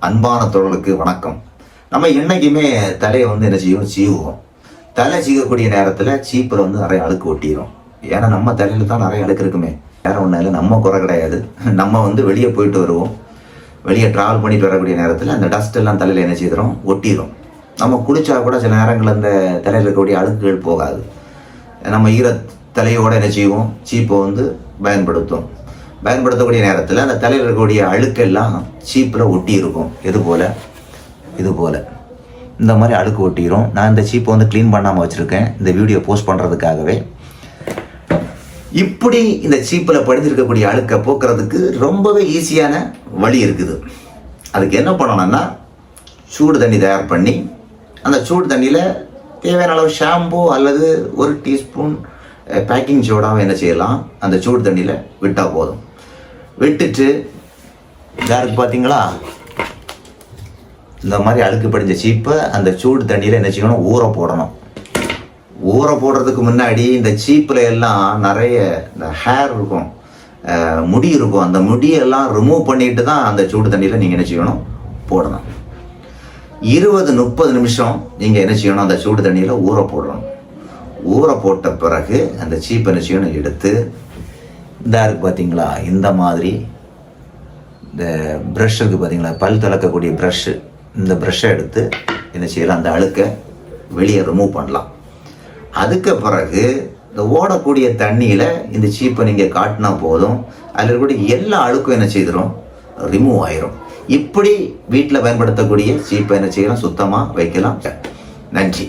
அன்பான தோழர்களுக்கு வணக்கம். நம்ம என்னைக்குமே தலையை என்ன செய்வோம், சீவுவோம். தலை சீவக்கூடிய நேரத்தில் சீப்பில் நிறைய அழுக்கு ஒட்டிடும். ஏன்னா நம்ம தலையில் தான் நிறைய அழுக்கு இருக்குமே, வேற ஒன்றும் இல்லை, நம்ம குறை கிடையாது. நம்ம வெளியே போயிட்டு வருவோம், வெளியே ட்ராவல் பண்ணிட்டு வரக்கூடிய நேரத்தில் அந்த டஸ்ட் எல்லாம் தலையில் என்ன செய்கிறோம், ஒட்டிடும். நம்ம குளிச்சா கூட சில நேரங்கள் அந்த தலையில் இருக்கக்கூடிய அழுக்குகள் போகாது. நம்ம ஈர தலையோடு என்ன செய்வோம், சீப்பை பயன்படுத்தக்கூடிய நேரத்தில் அந்த தலையில் இருக்கக்கூடிய அழுக்கெல்லாம் சீப்பில் ஒட்டி இருக்கும். இது போல் இந்த மாதிரி அழுக்கு ஒட்டிடும். நான் இந்த சீப்பை க்ளீன் பண்ணாமல் வச்சுருக்கேன், இந்த வீடியோ போஸ்ட் பண்ணுறதுக்காகவே. இப்படி இந்த சீப்பில் படிஞ்சிருக்கக்கூடிய அழுக்கை போக்குறதுக்கு ரொம்பவே ஈஸியான வழி இருக்குது. அதுக்கு என்ன பண்ணணும்னா, சூடு தண்ணி தயார் பண்ணி அந்த சூடு தண்ணியில் தேவையான அளவு ஷாம்பு அல்லது 1 டீஸ்பூன் பேக்கிங் சோடாவை என்ன செய்யலாம், அந்த சூடு தண்ணியில் விட்டால் போதும். விட்டுட்டு யாருக்கு பார்த்தீங்களா, இந்த மாதிரி அழுக்கு படிஞ்ச சீப்பை அந்த சூடு தண்ணியில் என்ன செய்யணும், ஊற போடணும். ஊற போடுறதுக்கு முன்னாடி இந்த சீப்பில் எல்லாம் நிறைய இந்த ஹேர் இருக்கும், முடி இருக்கும். அந்த முடியெல்லாம் ரிமூவ் பண்ணிட்டு தான் அந்த சூடு தண்ணியில் நீங்கள் என்ன செய்யணும், போடணும். 20-30 நிமிஷம் நீங்கள் என்ன செய்யணும், அந்த சூடு தண்ணியில் ஊற போடணும். ஊற போட்ட பிறகு அந்த சீப்பை என்ன செய்யணும், எடுத்து இந்த இருக்குது பார்த்தீங்களா, இந்த மாதிரி இந்த ப்ரஷ் இருக்குது பார்த்தீங்களா, பல் துலக்கக்கூடிய ப்ரஷ்ஷு, இந்த ப்ரஷ்ஷை எடுத்து என்ன செய்யலாம், அந்த அழுக்கை வெளியே ரிமூவ் பண்ணலாம். அதுக்கு பிறகு இந்த ஓடக்கூடிய தண்ணியில் இந்த சீப்பை நீங்கள் காட்டினா போதும், அதில் இருக்கக்கூடிய எல்லா அழுக்கும் என்ன செய்திடும், ரிமூவ் ஆயிரும். இப்படி வீட்டில் பயன்படுத்தக்கூடிய சீப்பை என்ன செய்யலாம், சுத்தமாக வைக்கலாம். நன்றி.